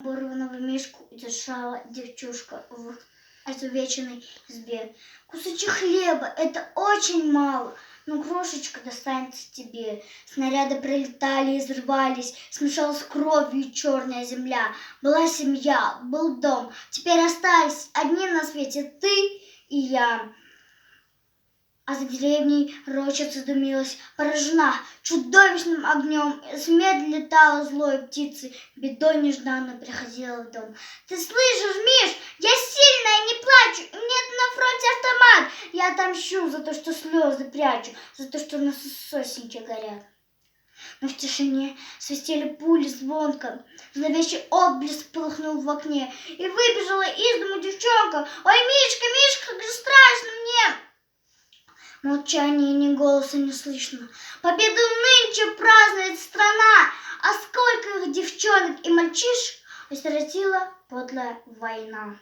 Порванного мишку держала девчушка в изувеченной избе. Кусочек хлеба — это очень мало, но крошечка достанется тебе. Снаряды пролетали и взрывались, смешалась кровью черная земля. Была семья, был дом, теперь остались одни на свете ты и я. А за деревней рощица дымилась, поражена чудовищным огнем. Смерть летала злой птицей, бедой нежданно приходила в дом. Ты слышишь, Миш, я сильная, не плачу, и мне на фронте автомат. Я отомщу за то, что слезы прячу, за то, что у нас сосенки горят. Но в тишине свистели пули звонко, зловещий отблеск полыхнул в окне, и выбежала из дому девчонка. Ой, Мишка, Мишка, как же страшно мне! Молчание, ни голоса не слышно. Победу нынче празднует страна, а сколько их девчонок и мальчишек осиротила подлая война.